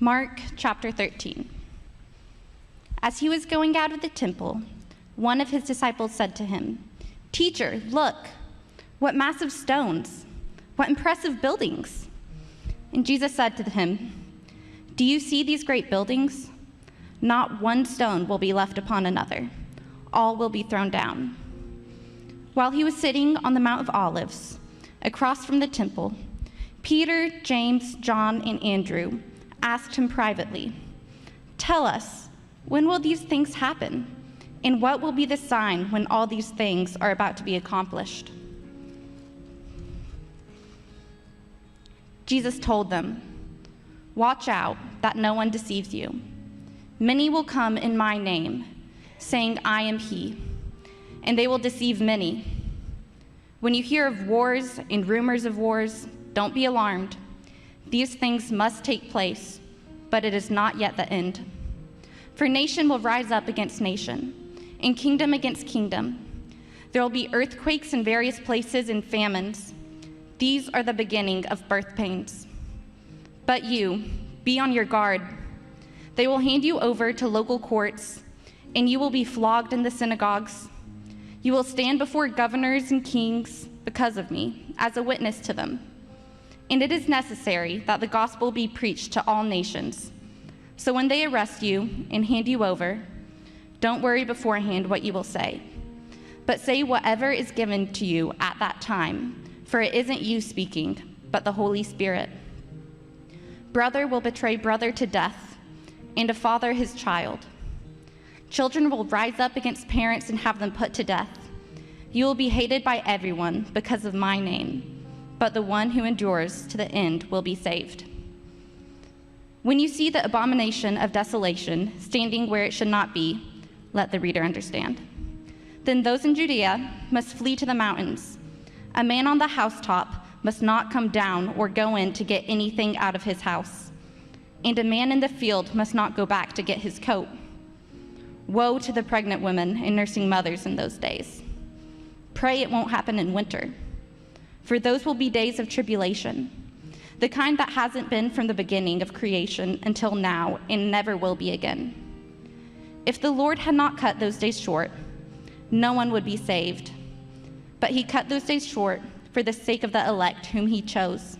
Mark chapter 13. As he was going out of the temple, one of his disciples said to him, "Teacher, look, what massive stones, what impressive buildings." And Jesus said to him, "Do you see these great buildings? Not one stone will be left upon another. All will be thrown down." While he was sitting on the Mount of Olives, across from the temple, Peter, James, John, and Andrew asked him privately, "Tell us, when will these things happen? And what will be the sign when all these things are about to be accomplished?" Jesus told them, "Watch out that no one deceives you. Many will come in my name, saying, 'I am he,' and they will deceive many. When you hear of wars and rumors of wars, don't be alarmed. These things must take place, but it is not yet the end. For nation will rise up against nation, and kingdom against kingdom. There will be earthquakes in various places and famines. These are the beginning of birth pains. But you, be on your guard. They will hand you over to local courts, and you will be flogged in the synagogues. You will stand before governors and kings because of me, as a witness to them. And it is necessary that the gospel be preached to all nations. So when they arrest you and hand you over, don't worry beforehand what you will say, but say whatever is given to you at that time, for it isn't you speaking, but the Holy Spirit. Brother will betray brother to death, and a father his child. Children will rise up against parents and have them put to death. You will be hated by everyone because of my name, but the one who endures to the end will be saved. When you see the abomination of desolation standing where it should not be, let the reader understand. Then those in Judea must flee to the mountains. A man on the housetop must not come down or go in to get anything out of his house. And a man in the field must not go back to get his coat. Woe to the pregnant women and nursing mothers in those days. Pray it won't happen in winter, for those will be days of tribulation, the kind that hasn't been from the beginning of creation until now and never will be again. If the Lord had not cut those days short, no one would be saved. But he cut those days short for the sake of the elect whom he chose.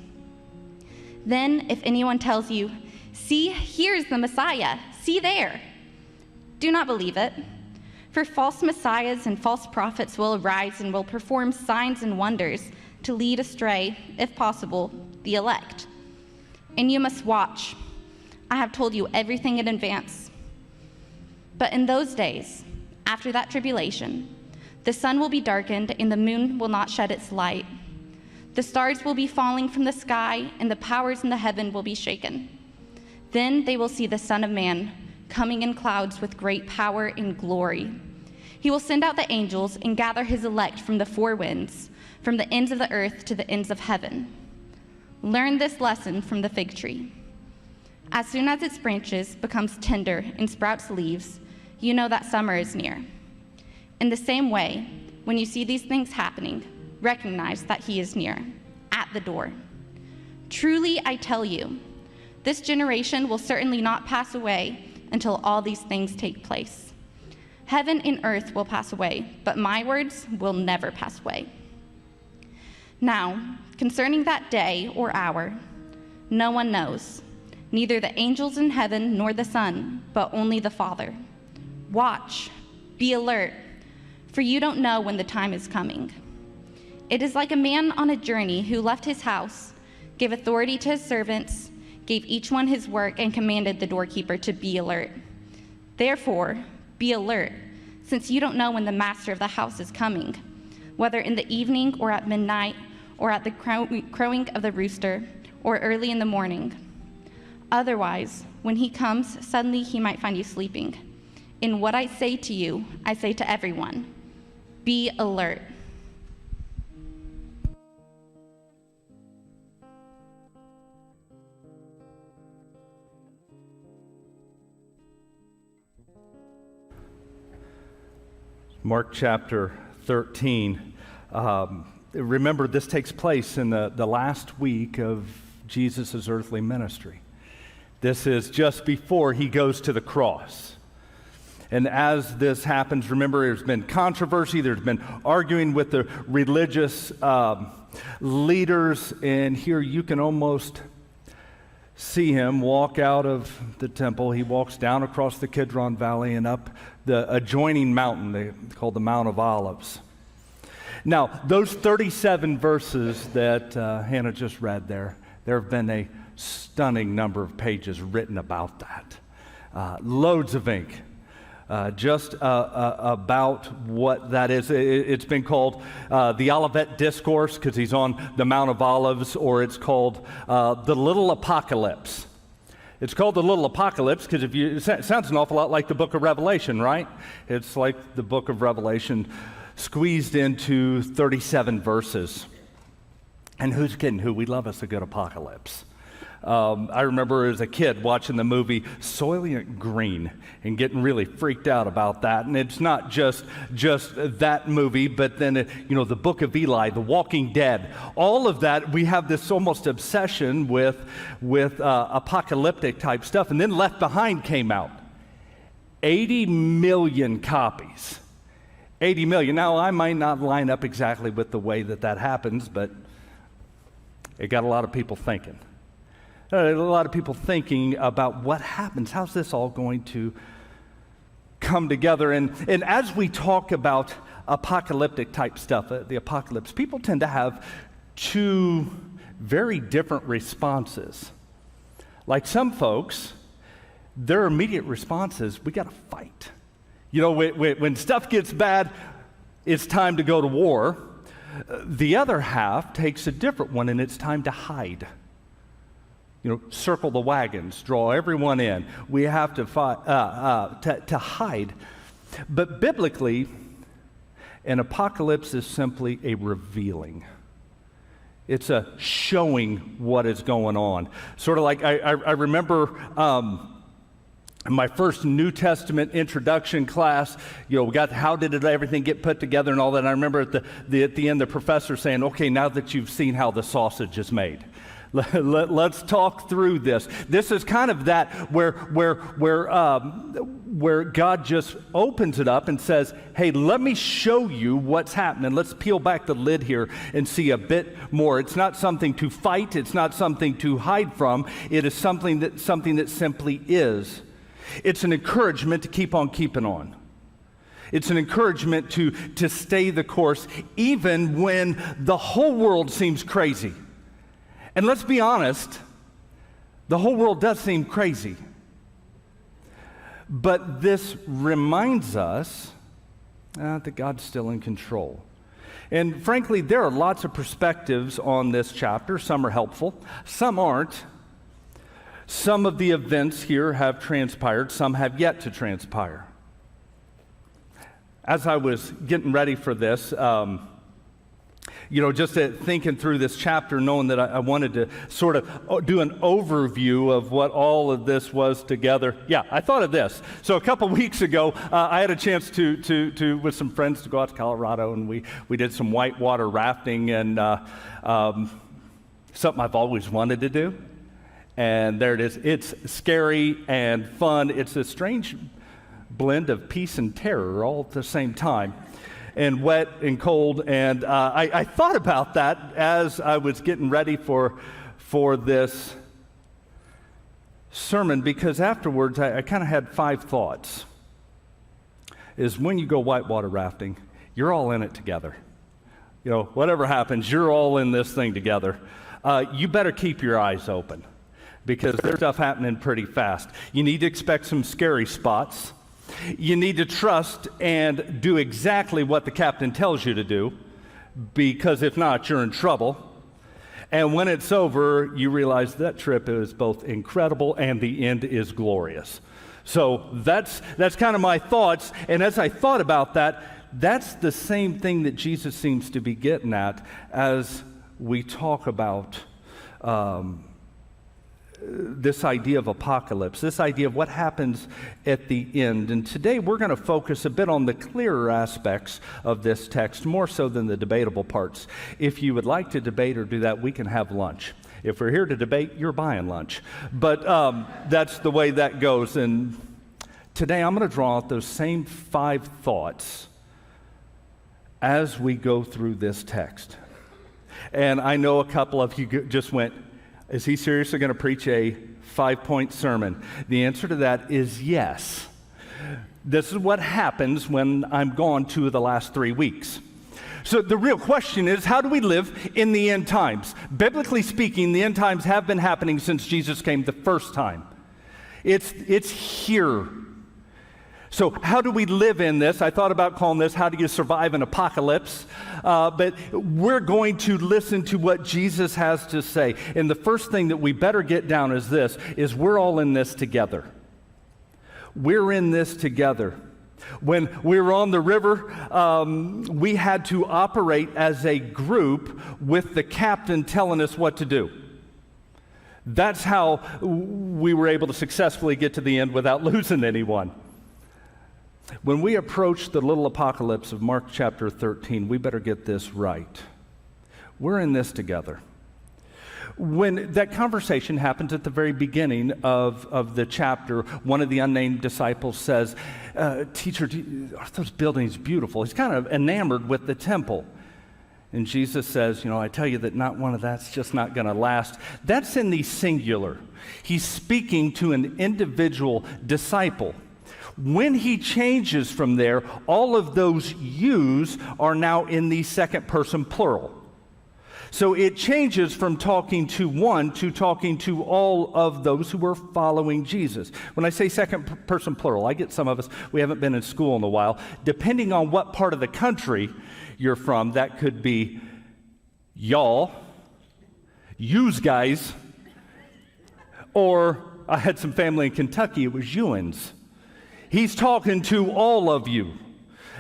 Then if anyone tells you, 'See, here's the Messiah, see there,' do not believe it. For false messiahs and false prophets will arise and will perform signs and wonders to lead astray, if possible, the elect. And you must watch. I have told you everything in advance. But in those days, after that tribulation, the sun will be darkened and the moon will not shed its light. The stars will be falling from the sky and the powers in the heaven will be shaken. Then they will see the Son of Man coming in clouds with great power and glory. He will send out the angels and gather his elect from the four winds, from the ends of the earth to the ends of heaven. Learn this lesson from the fig tree. As soon as its branches becomes tender and sprouts leaves, you know that summer is near. In the same way, when you see these things happening, recognize that he is near, at the door. Truly, I tell you, this generation will certainly not pass away until all these things take place. Heaven and earth will pass away, but my words will never pass away. Now, concerning that day or hour, no one knows, neither the angels in heaven nor the Son, but only the Father. Watch, be alert, for you don't know when the time is coming. It is like a man on a journey who left his house, gave authority to his servants, gave each one his work, and commanded the doorkeeper to be alert. Therefore, be alert, since you don't know when the master of the house is coming, whether in the evening or at midnight, or at the crowing of the rooster, or early in the morning. Otherwise, when he comes, suddenly he might find you sleeping. In what I say to you, I say to everyone, be alert. Mark chapter 13. Remember, this takes place in the last week of Jesus' earthly ministry. This is just before he goes to the cross. And as this happens, remember, there's been controversy, there's been arguing with the religious leaders, and here you can almost see him walk out of the temple. He walks down across the Kidron Valley and up the adjoining mountain, they called the Mount of Olives. Now, those 37 verses that Hannah just read there have been a stunning number of pages written about that. Loads of ink. Just about what that is. It's been called the Olivet Discourse because he's on the Mount of Olives, or it's called the Little Apocalypse. It's called the Little Apocalypse because it sounds an awful lot like the book of Revelation, right? It's like the book of Revelation squeezed into 37 verses. And who's kidding who? We love us a good apocalypse. I remember as a kid watching the movie Soylent Green and getting really freaked out about that. And it's not just that movie, but then, the Book of Eli, The Walking Dead, all of that. We have this almost obsession with apocalyptic type stuff. And then Left Behind came out. 80 million copies. 80 million. Now, I might not line up exactly with the way that happens, but it got a lot of people thinking. A lot of people thinking about what happens. How's this all going to come together? And as we talk about apocalyptic type stuff, the apocalypse, people tend to have two very different responses. Like some folks, their immediate response is, we got to fight. When stuff gets bad, it's time to go to war. The other half takes a different one, and it's time to hide. Circle the wagons, draw everyone in. We have to fight, to hide. But biblically, an apocalypse is simply a revealing. It's a showing what is going on. Sort of like I remember in my first New Testament introduction class, we got how did everything get put together and all that. And I remember at the end, the professor saying, "Okay, now that you've seen how the sausage is made, let's talk through this." This is kind of that where God just opens it up and says, "Hey, let me show you what's happening. Let's peel back the lid here and see a bit more." It's not something to fight. It's not something to hide from. It is something that simply is. It's an encouragement to keep on keeping on. It's an encouragement to stay the course, even when the whole world seems crazy. And let's be honest, the whole world does seem crazy. But this reminds us that God's still in control. And frankly, there are lots of perspectives on this chapter. Some are helpful, some aren't. Some of the events here have transpired, some have yet to transpire. As I was getting ready for this, just thinking through this chapter, knowing that I wanted to sort of do an overview of what all of this was together. Yeah, I thought of this. So a couple weeks ago, I had a chance to with some friends to go out to Colorado, and we did some whitewater rafting, and something I've always wanted to do. And there it is. It's scary and fun. It's a strange blend of peace and terror all at the same time, and wet and cold. And I thought about that as I was getting ready for this sermon, because afterwards I kind of had 5 thoughts. Is when you go whitewater rafting, you're all in it together. Whatever happens, you're all in this thing together. You better keep your eyes open, because there's stuff happening pretty fast. You need to expect some scary spots. You need to trust and do exactly what the captain tells you to do, because if not, you're in trouble. And when it's over, you realize that trip is both incredible and the end is glorious. So that's kind of my thoughts. And as I thought about that, that's the same thing that Jesus seems to be getting at as we talk about this idea of apocalypse, this idea of what happens at the end. And today we're going to focus a bit on the clearer aspects of this text, more so than the debatable parts. If you would like to debate or do that, we can have lunch. If we're here to debate, you're buying lunch. But that's the way that goes. And today I'm going to draw out those same 5 thoughts as we go through this text. And I know a couple of you just went, is he seriously going to preach a 5-point sermon? The answer to that is yes. This is what happens when I'm gone 2 of the last 3 weeks. So the real question is, how do we live in the end times? Biblically speaking, the end times have been happening since Jesus came the first time. It's here. So how do we live in this? I thought about calling this, how do you survive an apocalypse? But we're going to listen to what Jesus has to say. And the first thing that we better get down is this, is we're all in this together. We're in this together. When we were on the river, we had to operate as a group with the captain telling us what to do. That's how we were able to successfully get to the end without losing anyone. When we approach the little apocalypse of Mark chapter 13, we better get this right. We're in this together. When that conversation happens at the very beginning of the chapter, one of the unnamed disciples says, Teacher, are those buildings beautiful? He's kind of enamored with the temple. And Jesus says, I tell you that not one of that's just not going to last. That's in the singular. He's speaking to an individual disciple. When he changes from there, all of those yous are now in the second person plural. So it changes from talking to one to talking to all of those who were following Jesus. When I say second person plural, I get some of us, we haven't been in school in a while. Depending on what part of the country you're from, that could be y'all, yous guys, or I had some family in Kentucky, it was youans. He's talking to all of you.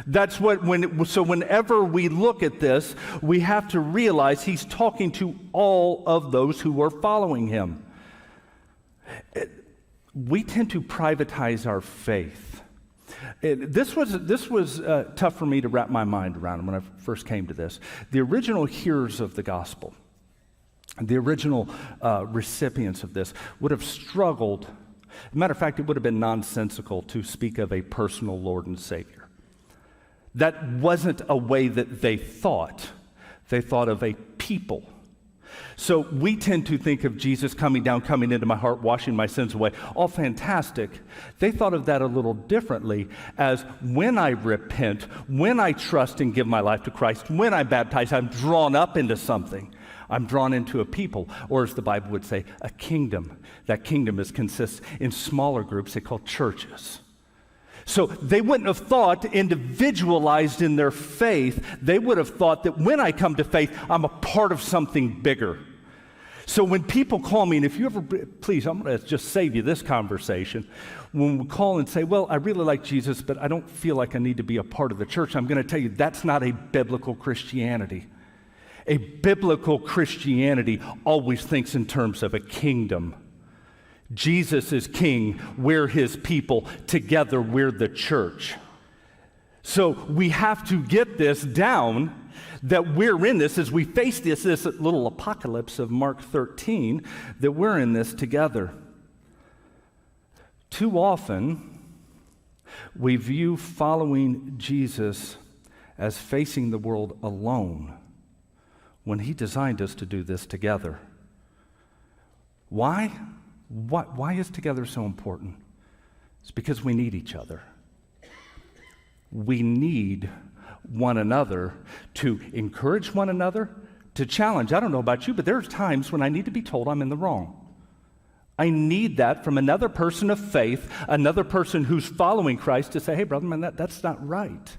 That's so whenever we look at this, we have to realize he's talking to all of those who are following him. We tend to privatize our faith. This was tough for me to wrap my mind around when I first came to this. The original hearers of the gospel, the original recipients of this would have struggled. As a matter of fact, it would have been nonsensical to speak of a personal Lord and Savior. That wasn't a way that they thought. They thought of a people. So we tend to think of Jesus coming down, coming into my heart, washing my sins away. All fantastic. They thought of that a little differently as when I repent, when I trust and give my life to Christ, when I baptize, I'm drawn up into something. I'm drawn into a people, or as the Bible would say, a kingdom. That kingdom consists in smaller groups they call churches. So they wouldn't have thought individualized in their faith. They would have thought that when I come to faith, I'm a part of something bigger. So when people call me, and if you ever, please, I'm going to just save you this conversation. When we call and say, well, I really like Jesus, but I don't feel like I need to be a part of the church, I'm going to tell you that's not a biblical Christianity. A biblical Christianity always thinks in terms of a kingdom. Jesus is king, we're his people, together we're the church. So we have to get this down, that we're in this as we face this little apocalypse of Mark 13, that we're in this together. Too often, we view following Jesus as facing the world alone, when he designed us to do this together. Why? Why is together so important? It's because we need each other. We need one another to encourage one another, to challenge. I don't know about you, but there's times when I need to be told I'm in the wrong. I need that from another person of faith, another person who's following Christ to say, hey, brother, man, that's not right.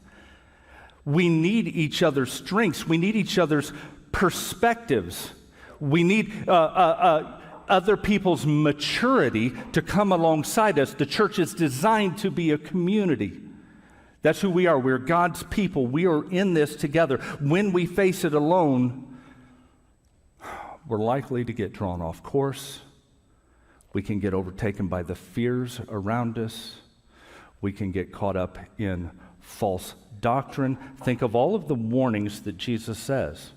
We need each other's strengths. We need each other's perspectives. We need other people's maturity to come alongside us. The church is designed to be a community. That's who we are. We're God's people. We are in this together. When we face it alone, we're likely to get drawn off course. We can get overtaken by the fears around us. We can get caught up in false doctrine. Think of all of the warnings that Jesus says.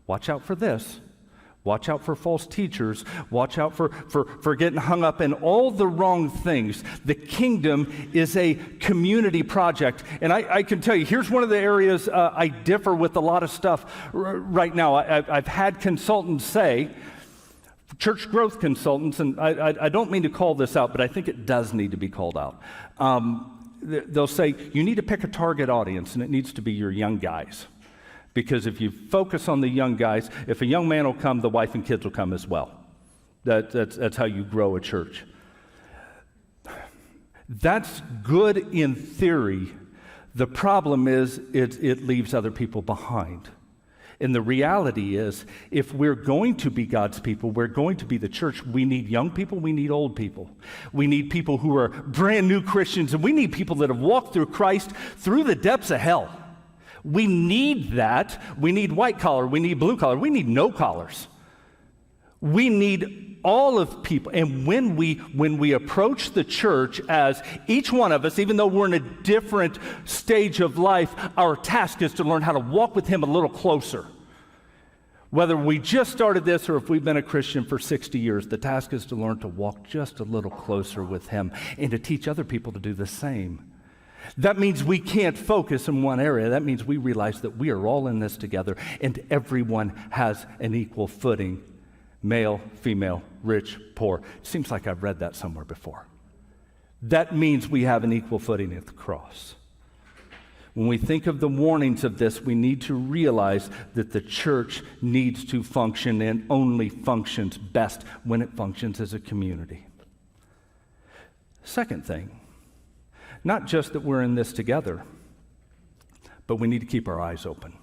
Watch out for this. Watch out for false teachers. Watch out for getting hung up in all the wrong things. The kingdom is a community project. And I can tell you, here's one of the areas I differ with a lot of stuff right now. I've had consultants say, church growth consultants, and I don't mean to call this out, but I think it does need to be called out. They'll say, you need to pick a target audience, and it needs to be your young guys. Because if you focus on the young guys, if a young man will come, the wife and kids will come as well. That's how you grow a church. That's good in theory. The problem is it leaves other people behind. And the reality is, if we're going to be God's people, we're going to be the church, we need young people, we need old people. We need people who are brand new Christians, and we need people that have walked through Christ through the depths of hell. We need that. We need white collar. We need blue collar. We need no collars. We need all of people. And when we approach the church as each one of us, even though we're in a different stage of life, our task is to learn how to walk with Him a little closer. Whether we just started this or if we've been a Christian for 60 years, the task is to learn to walk just a little closer with Him and to teach other people to do the same. That means we can't focus in one area. That means we realize that we are all in this together and everyone has an equal footing. Male, female, rich, poor. It seems like I've read that somewhere before. That means we have an equal footing at the cross. When we think of the warnings of this, we need to realize that the church needs to function and only functions best when it functions as a community. Second thing, not just that we're in this together, but we need to keep our eyes open.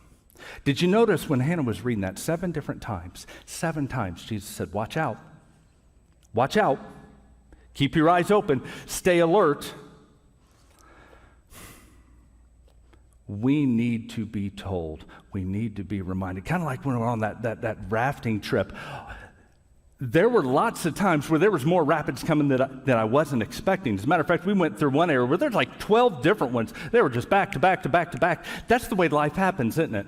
Did you notice when Hannah was reading that 7 different times, 7 times Jesus said, watch out, watch out, keep your eyes open, stay alert. We need to be told, we need to be reminded, kind of like when we were on that rafting trip. There were lots of times where there was more rapids coming that I wasn't expecting. As a matter of fact, we went through one area where there's like 12 different ones. They were just back to back to back to back. That's the way life happens, isn't it?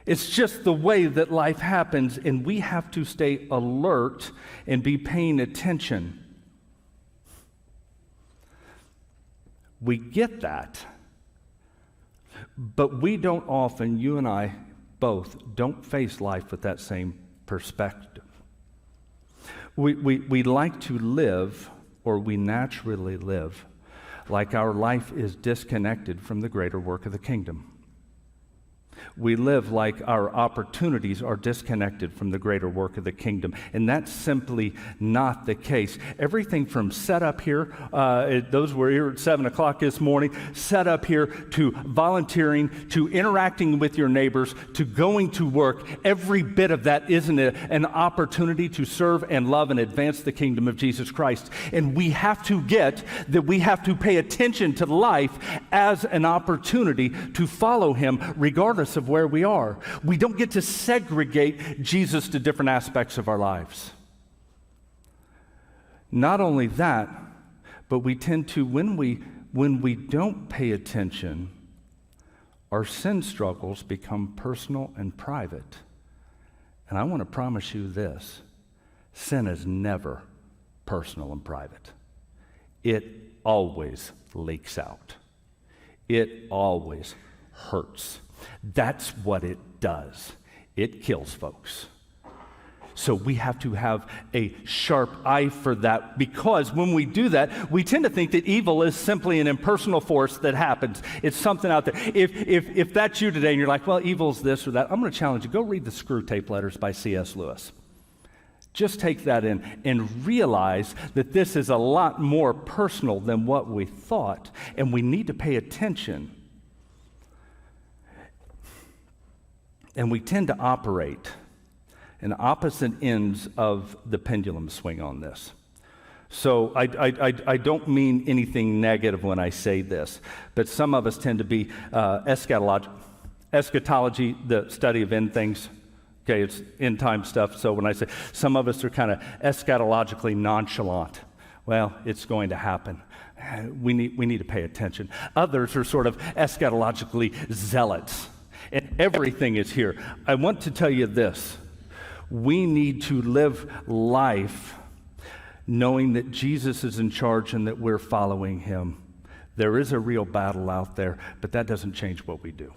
It's just the way that life happens, and we have to stay alert and be paying attention. We get that, but we don't often, you and I both, don't face life with that same perspective. We like to live, or we naturally live, like our life is disconnected from the greater work of the kingdom. We live like our opportunities are disconnected from the greater work of the kingdom, and that's simply not the case. Everything from set up here, those were here at 7 o'clock this morning, set up here to volunteering, to interacting with your neighbors, to going to work, every bit of that isn't an opportunity to serve and love and advance the kingdom of Jesus Christ. And we have to get that we have to pay attention to life as an opportunity to follow Him regardless of where we are. We don't get to segregate Jesus to different aspects of our lives. Not only that, but we tend to, when we don't pay attention, our sin struggles become personal and private. And I want to promise you this, sin is never personal and private. It always leaks out. It always hurts. That's what it does. It kills folks. So we have to have a sharp eye for that, because when we do that, we tend to think that evil is simply an impersonal force that happens. It's something out there. If that's you today and you're like, well, evil's this or that, I'm going to challenge you. Go read the Screw Tape Letters by C.S. Lewis. Just take that in and realize that this is a lot more personal than what we thought, and we need to pay attention. And we tend to operate in opposite ends of the pendulum swing on this. So I don't mean anything negative when I say this, but some of us tend to be eschatology, the study of end things. Okay, it's end time stuff. So when I say some of us are kind of eschatologically nonchalant, well, it's going to happen. We need to pay attention. Others are sort of eschatologically zealots. And everything is here. I want to tell you this. We need to live life knowing that Jesus is in charge and that we're following him. There is a real battle out there, but that doesn't change what we do.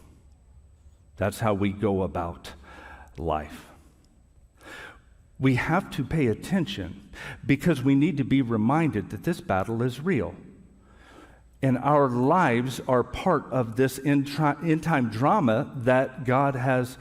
That's how we go about life. We have to pay attention because we need to be reminded that this battle is real. And our lives are part of this end-time drama that God has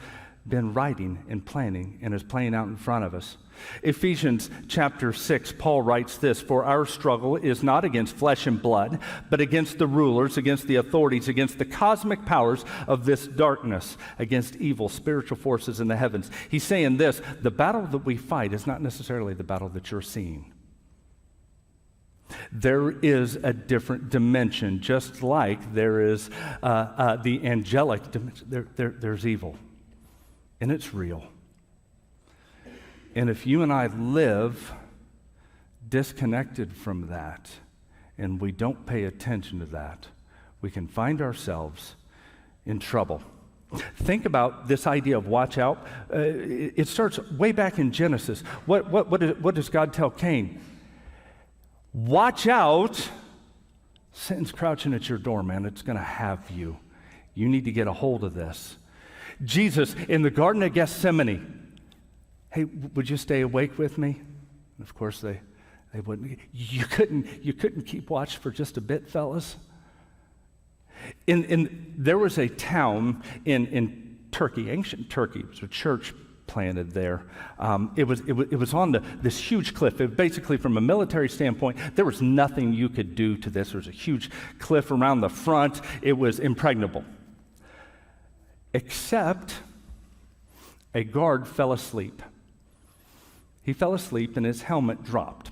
been writing and planning and is playing out in front of us. Ephesians chapter 6, Paul writes this, "For our struggle is not against flesh and blood, but against the rulers, against the authorities, against the cosmic powers of this darkness, against evil spiritual forces in the heavens." He's saying this, the battle that we fight is not necessarily the battle that you're seeing. There is a different dimension, just like there is the angelic dimension. There's evil, and it's real. And if you and I live disconnected from that, and we don't pay attention to that, we can find ourselves in trouble. Think about this idea of watch out. It starts way back in Genesis. What does God tell Cain? Watch out. Satan's crouching at your door, man. It's going to have you. You need to get a hold of this. Jesus in the Garden of Gethsemane. Hey, would you stay awake with me? And of course, they wouldn't. You couldn't keep watch for just a bit, fellas. There was a town in Turkey, ancient Turkey. It was a church planted there. It was on this huge cliff. Basically, from a military standpoint, there was nothing you could do to this. There was a huge cliff around the front. It was impregnable. Except a guard fell asleep. He fell asleep and his helmet dropped.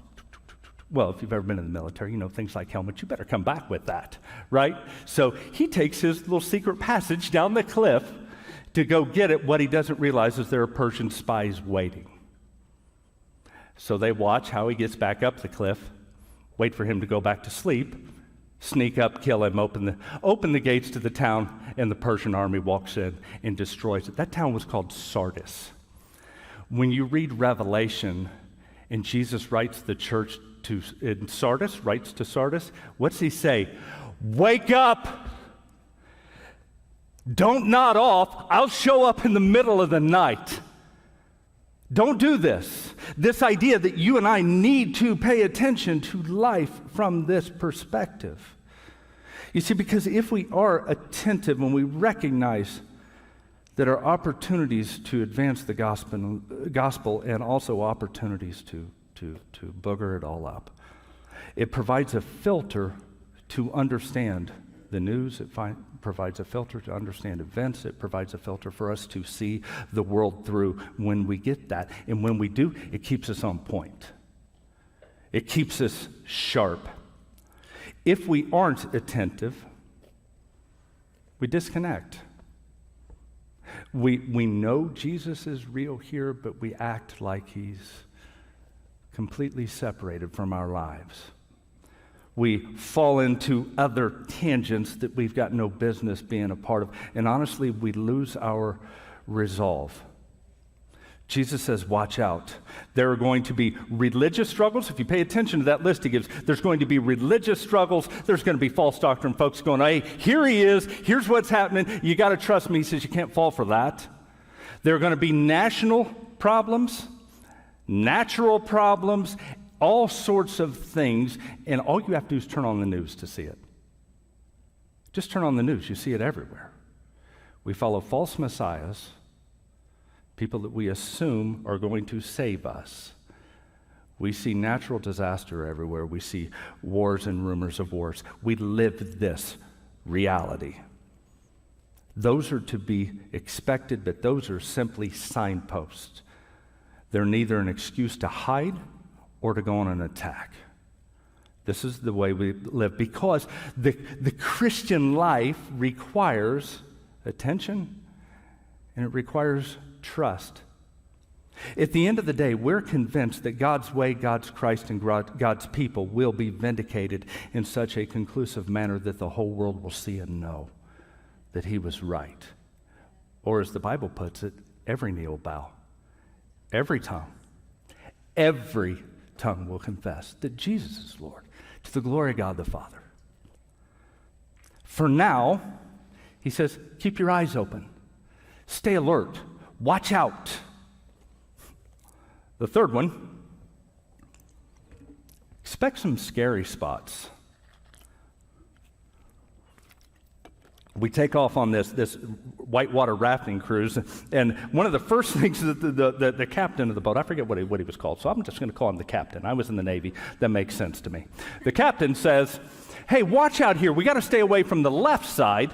Well, if you've ever been in the military, you know things like helmets, you better come back with that, right? So he takes his little secret passage down the cliff to go get it. What he doesn't realize is there are Persian spies waiting. So they watch how he gets back up the cliff, wait for him to go back to sleep, sneak up, kill him, open the gates to the town, and the Persian army walks in and destroys it. That town was called Sardis. When you read Revelation and Jesus writes the church in Sardis, writes to Sardis, what's he say? Wake up! Don't nod off. I'll show up in the middle of the night. Don't do this. This idea that you and I need to pay attention to life from this perspective. You see, because if we are attentive and we recognize that are opportunities to advance the gospel and also opportunities to booger it all up. It provides a filter to understand the news. It provides a filter to understand events. It provides a filter for us to see the world through when we get that. And when we do, it keeps us on point. It keeps us sharp. If we aren't attentive, we disconnect. We know Jesus is real here, but we act like he's completely separated from our lives. We fall into other tangents that we've got no business being a part of. And honestly, we lose our resolve. Jesus says, watch out. There are going to be religious struggles. If you pay attention to that list he gives, there's going to be religious struggles. There's going to be false doctrine folks going, hey, here he is. Here's what's happening. You got to trust me. He says you can't fall for that. There are going to be national problems, natural problems, all sorts of things. And all you have to do is turn on the news to see it. Just turn on the news. You see it everywhere. We follow false messiahs, people that we assume are going to save us. We see natural disaster everywhere. We see wars and rumors of wars. We live this reality. Those are to be expected, but those are simply signposts. They're neither an excuse to hide or to go on an attack. This is the way we live because the Christian life requires attention and it requires trust. At the end of the day, we're convinced that God's way, God's Christ, and God's people will be vindicated in such a conclusive manner that the whole world will see and know that he was right. Or as the Bible puts it, every knee will bow every tongue will confess that Jesus is Lord, to the glory of God the Father. For now, he says, keep your eyes open. Stay alert. Watch out. The third one, expect some scary spots. We take off on this whitewater rafting cruise, and one of the first things that the captain of the boat, I forget what he was called, so I'm just going to call him the captain. I was in the Navy. That makes sense to me. The captain says, hey, watch out here. We got to stay away from the left side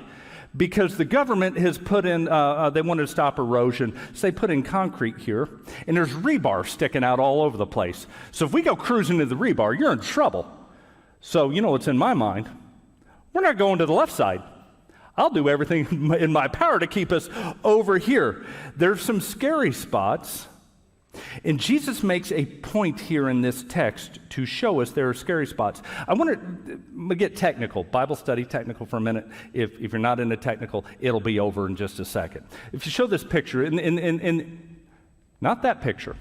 because the government has put in, they wanted to stop erosion, so they put in concrete here, and there's rebar sticking out all over the place. So if we go cruising to the rebar, you're in trouble. So you know what's in my mind? We're not going to the left side. I'll do everything in my power to keep us over here. There's some scary spots, and Jesus makes a point here in this text to show us there are scary spots. I want to get technical, Bible study technical for a minute. If you're not into technical, it'll be over in just a second. If you show this picture, in not that picture,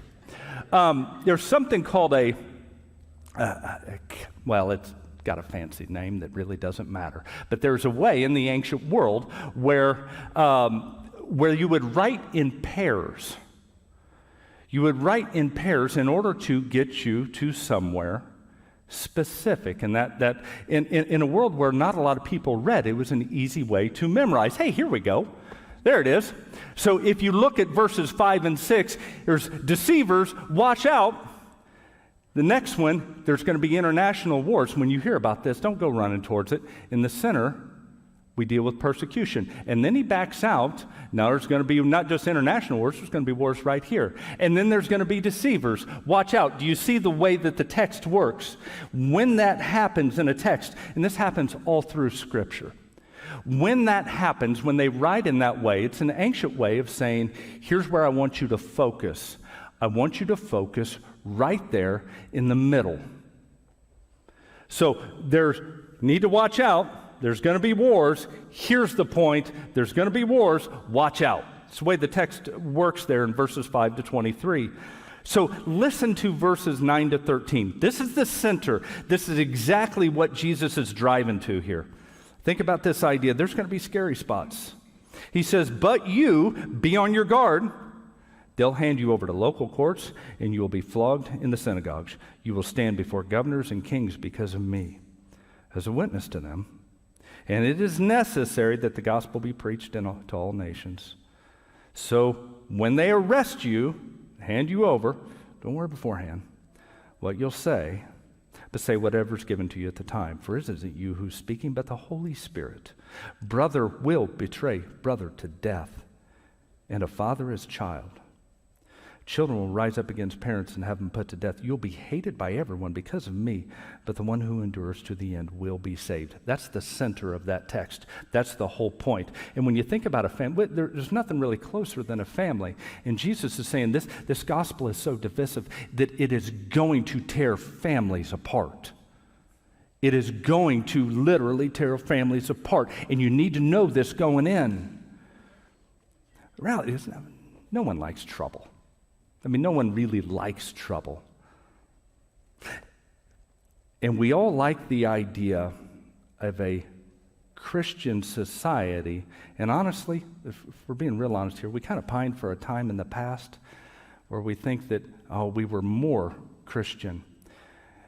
there's something called well, it's got a fancy name that really doesn't matter. But there's a way in the ancient world where you would write in pairs. You would write in pairs in order to get you to somewhere specific. And that in a world where not a lot of people read, it was an easy way to memorize. Hey, here we go. There it is. So if you look at verses 5 and 6, there's deceivers, watch out. The next one, there's going to be international wars. When you hear about this, don't go running towards it. In the center, we deal with persecution. And then he backs out. Now there's going to be not just international wars, there's going to be wars right here. And then there's going to be deceivers. Watch out. Do you see the way that the text works? When that happens in a text, and this happens all through Scripture, when that happens, when they write in that way, it's an ancient way of saying, here's where I want you to focus. I want you to focus right there in the middle. So there's need to watch out. There's going to be wars. Here's the point. There's going to be wars. Watch out. It's the way the text works there in verses 5 to 23. So listen to verses 9 to 13. This is the center. This is exactly what Jesus is driving to here. Think about this idea. There's going to be scary spots. He says, but you be on your guard. They'll hand you over to local courts, and you will be flogged in the synagogues. You will stand before governors and kings because of me, as a witness to them. And it is necessary that the gospel be preached to all nations. So when they arrest you, hand you over, don't worry beforehand what you'll say, but say whatever is given to you at the time. For it isn't you who's speaking, but the Holy Spirit. Brother will betray brother to death, and a father his child. Children will rise up against parents and have them put to death. You'll be hated by everyone because of me, but the one who endures to the end will be saved. That's the center of that text. That's the whole point. And when you think about a family, there's nothing really closer than a family. And Jesus is saying this gospel is so divisive that it is going to tear families apart. It is going to literally tear families apart. And you need to know this going in. The reality is, no one likes trouble. I mean, no one really likes trouble. And we all like the idea of a Christian society. And honestly, if we're being real honest here, we kind of pine for a time in the past where we think that, we were more Christian.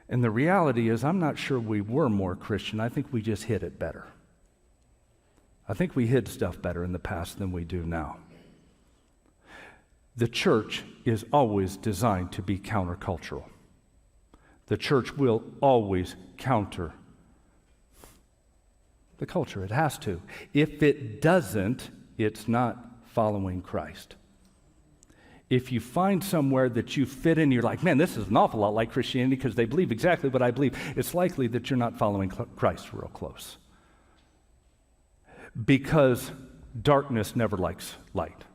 And the reality is, I'm not sure we were more Christian. I think we just hid it better. I think we hid stuff better in the past than we do now. The church is always designed to be countercultural. The church will always counter the culture. It has to. If it doesn't, it's not following Christ. If you find somewhere that you fit in, you're like, man, this is an awful lot like Christianity because they believe exactly what I believe, it's likely that you're not following Christ real close. Because darkness never likes light.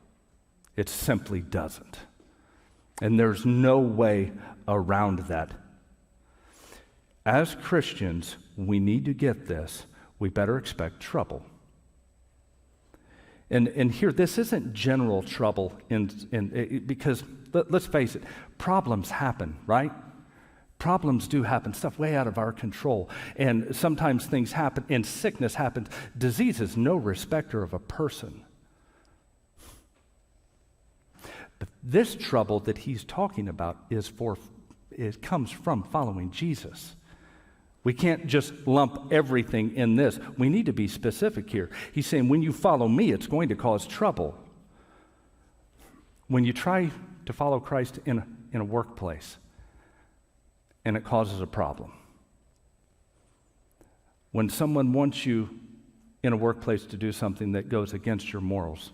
It simply doesn't. And there's no way around that. As Christians, we need to get this. We better expect trouble. And here, this isn't general trouble because let's face it, problems happen, right? Problems do happen, stuff way out of our control. And sometimes things happen, and sickness happens. Disease is no respecter of a person. But this trouble that he's talking about it comes from following Jesus. We can't just lump everything in this. We need to be specific here. He's saying, when you follow me, it's going to cause trouble. When you try to follow Christ in a workplace, and it causes a problem. When someone wants you in a workplace to do something that goes against your morals,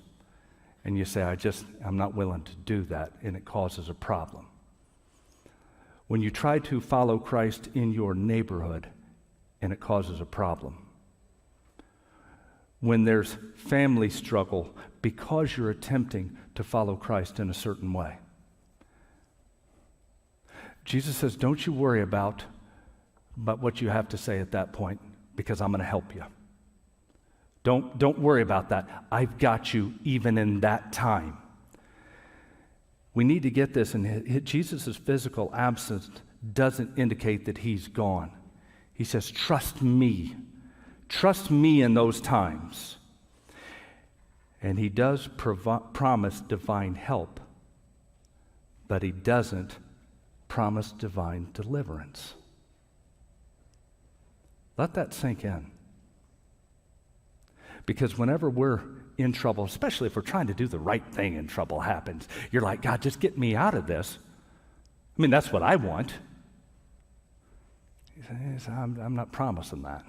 and you say, I'm not willing to do that, and it causes a problem. When you try to follow Christ in your neighborhood and it causes a problem. When there's family struggle because you're attempting to follow Christ in a certain way. Jesus says, don't you worry about what you have to say at that point, because I'm going to help you. Don't worry about that. I've got you even in that time. We need to get this, and Jesus' physical absence doesn't indicate that he's gone. He says, trust me. Trust me in those times. And he does promise divine help, but he doesn't promise divine deliverance. Let that sink in. Because whenever we're in trouble, especially if we're trying to do the right thing and trouble happens, you're like, God, just get me out of this. I mean, that's what I want. He says, I'm not promising that.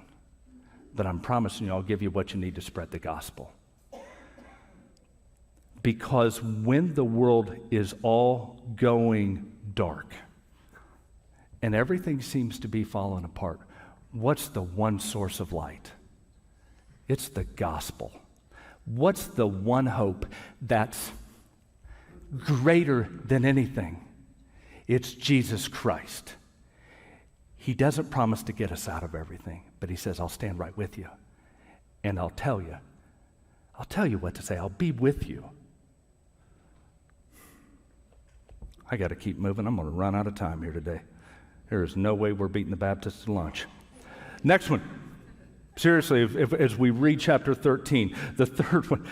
But I'm promising you I'll give you what you need to spread the gospel. Because when the world is all going dark and everything seems to be falling apart, what's the one source of light? It's the gospel. What's the one hope that's greater than anything? It's Jesus Christ. He doesn't promise to get us out of everything, but he says, I'll stand right with you, and I'll tell you what to say. I'll be with you. I got to keep moving. I'm going to run out of time here today. There is no way we're beating the Baptists to lunch. Next one. Seriously, as we read chapter 13, the third one,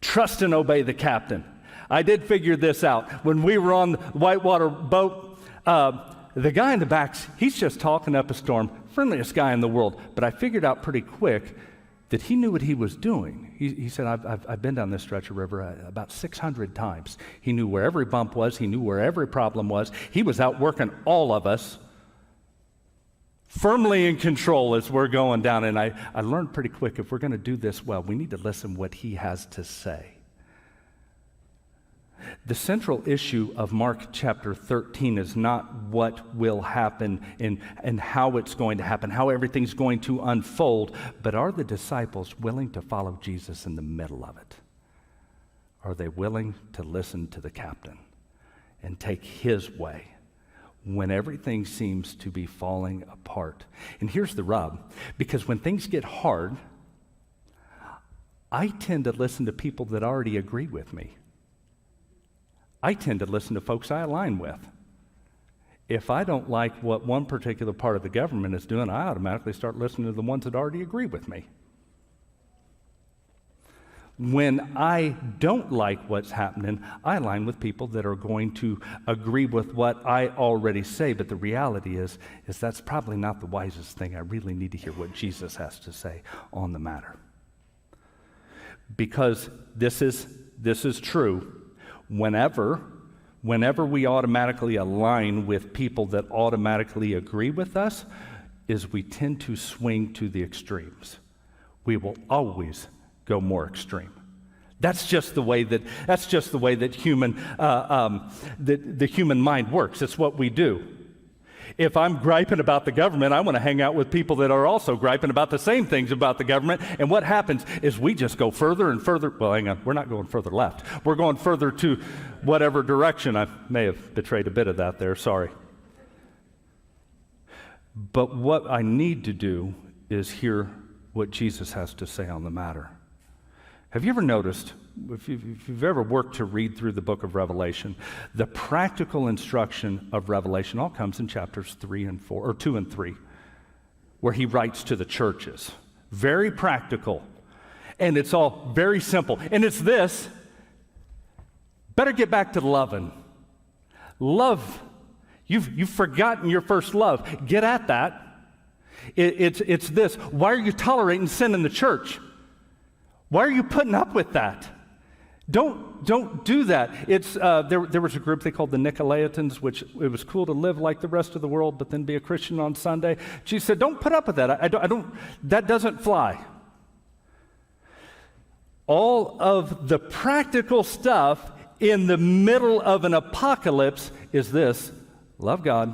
trust and obey the captain. I did figure this out. When we were on the whitewater boat, the guy in the back, he's just talking up a storm, friendliest guy in the world. But I figured out pretty quick that he knew what he was doing. He said, I've been down this stretch of river about 600 times. He knew where every bump was. He knew where every problem was. He was out working all of us, firmly in control as we're going down. And I learned pretty quick, if we're going to do this well, we need to listen what he has to say. The central issue of Mark chapter 13 is not what will happen and how it's going to happen, how everything's going to unfold, but are the disciples willing to follow Jesus in the middle of it? Are they willing to listen to the captain and take his way when everything seems to be falling apart? And here's the rub, because when things get hard, I tend to listen to people that already agree with me. I tend to listen to folks I align with. If I don't like what one particular part of the government is doing, I automatically start listening to the ones that already agree with me. When I don't like what's happening, I align with people that are going to agree with what I already say. But the reality is that's probably not the wisest thing. I really need to hear what Jesus has to say on the matter. Because this is true. Whenever we automatically align with people that automatically agree with us, is we tend to swing to the extremes. We will always go more extreme. That's just the way that human the human mind works. It's what we do. If I'm griping about the government, I want to hang out with people that are also griping about the same things about the government. And what happens is we just go further and further. Well, hang on, we're not going further left. We're going further to whatever direction. I may have betrayed a bit of that there, sorry. But what I need to do is hear what Jesus has to say on the matter. Have you ever noticed, if you've ever worked to read through the book of Revelation, the practical instruction of Revelation all comes in chapters 3 and 4, or 2 and 3, where he writes to the churches. Very practical. And it's all very simple. And it's this: better get back to loving. Love. You've forgotten your first love. Get at that. It's this: why are you tolerating sin in the church? Why are you putting up with that? Don't do that. It's there was a group they called the Nicolaitans, which it was cool to live like the rest of the world, but then be a Christian on Sunday. She said, "Don't put up with that. I don't. That doesn't fly." All of the practical stuff in the middle of an apocalypse is this: love God,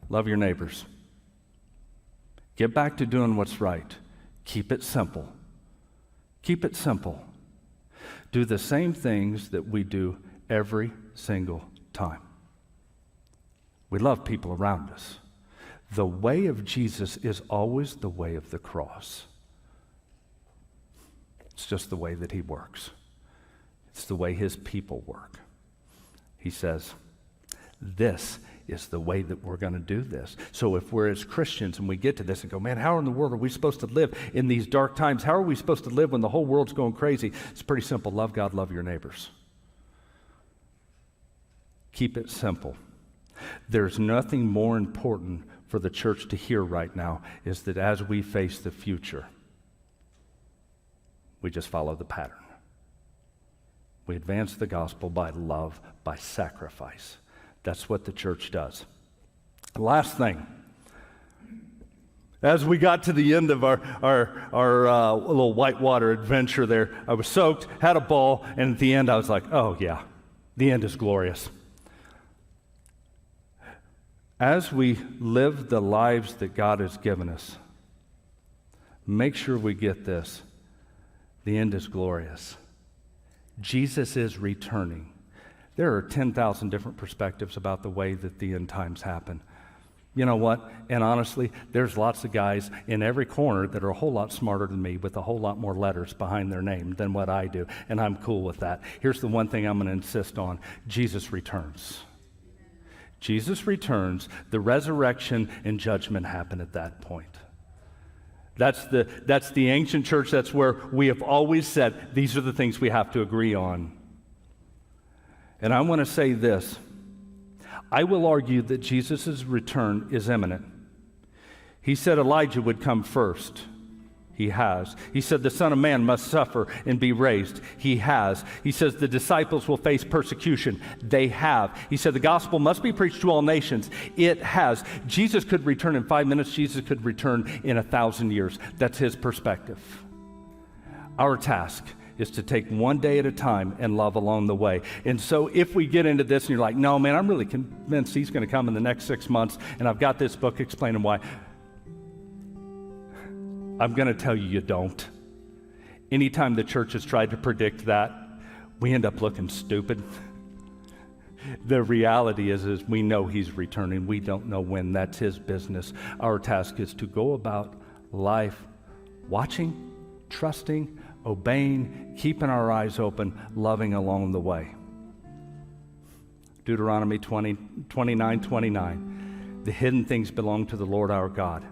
love your neighbors. Get back to doing what's right. Keep it simple. Keep it simple. Do the same things that we do every single time. We love people around us. The way of Jesus is always the way of the cross. It's just the way that he works. It's the way his people work. He says, this is the way that we're going to do this. So if we're as Christians and we get to this and go, man, how in the world are we supposed to live in these dark times? How are we supposed to live when the whole world's going crazy? It's pretty simple. Love God, love your neighbors. Keep it simple. There's nothing more important for the church to hear right now, is that as we face the future, we just follow the pattern. We advance the gospel by love, by sacrifice. That's what the church does. Last thing. As we got to the end of our little whitewater adventure there, I was soaked, had a ball, and at the end I was like, oh yeah, the end is glorious. As we live the lives that God has given us, make sure we get this. The end is glorious. Jesus is returning. There are 10,000 different perspectives about the way that the end times happen. You know what? And honestly, there's lots of guys in every corner that are a whole lot smarter than me with a whole lot more letters behind their name than what I do, and I'm cool with that. Here's the one thing I'm going to insist on. Jesus returns. Jesus returns. The resurrection and judgment happen at that point. That's the ancient church. That's where we have always said these are the things we have to agree on. And I want to say this. I will argue that Jesus' return is imminent. He said Elijah would come first. He has. He said the Son of Man must suffer and be raised. He has. He says the disciples will face persecution. They have. He said the gospel must be preached to all nations. It has. Jesus could return in 5 minutes. Jesus could return in 1,000 years. That's his perspective. Our task is to take one day at a time and love along the way. And so if we get into this and you're like, no, man, I'm really convinced he's going to come in the next 6 months, and I've got this book explaining why. I'm going to tell you, you don't. Anytime the church has tried to predict that, we end up looking stupid. The reality is we know he's returning. We don't know when. That's his business. Our task is to go about life watching, trusting, obeying, keeping our eyes open, loving along the way. Deuteronomy 29:29. The hidden things belong to the Lord our God,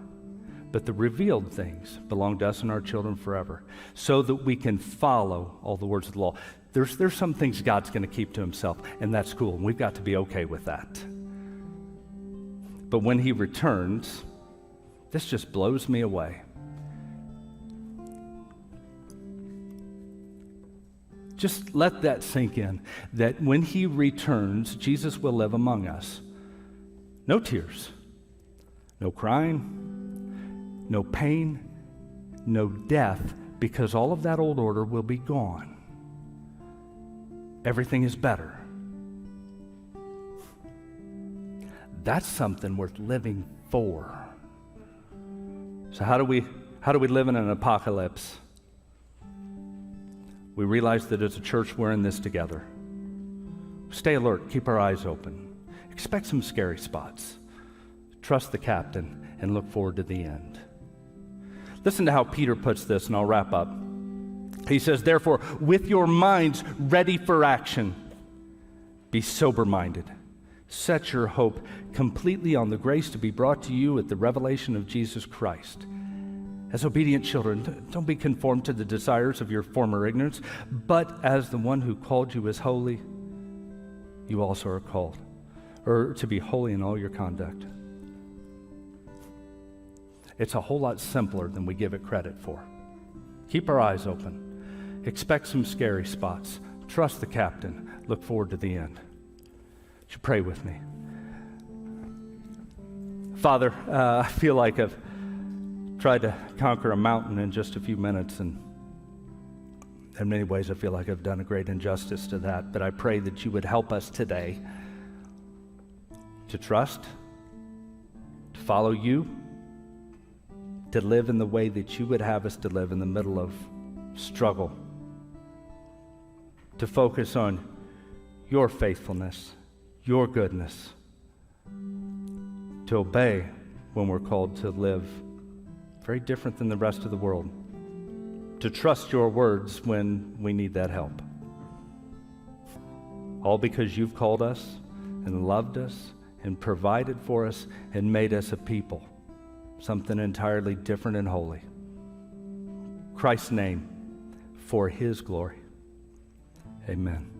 but the revealed things belong to us and our children forever, so that we can follow all the words of the law. There's some things God's going to keep to himself, and that's cool, and we've got to be okay with that. But when he returns, this just blows me away. Just let that sink in, that when he returns, Jesus will live among us. No tears, no crying, no pain, no death, because all of that old order will be gone. Everything is better. That's something worth living for. So how do we live in an apocalypse? We realize that as a church, we're in this together. Stay alert, keep our eyes open. Expect some scary spots. Trust the captain and look forward to the end. Listen to how Peter puts this, and I'll wrap up. He says, therefore, with your minds ready for action, be sober-minded. Set your hope completely on the grace to be brought to you at the revelation of Jesus Christ. As obedient children, don't be conformed to the desires of your former ignorance, but as the one who called you is holy, you also are called, or to be holy in all your conduct. It's a whole lot simpler than we give it credit for. Keep our eyes open. Expect some scary spots. Trust the captain. Look forward to the end. Would you pray with me? Father, I feel like I've tried to conquer a mountain in just a few minutes, and in many ways I feel like I've done a great injustice to that, but I pray that you would help us today to trust, to follow you, to live in the way that you would have us to live in the middle of struggle, to focus on your faithfulness, your goodness, to obey when we're called to live very different than the rest of the world, to trust your words when we need that help. All because you've called us and loved us and provided for us and made us a people, something entirely different and holy. Christ's name, for his glory. Amen.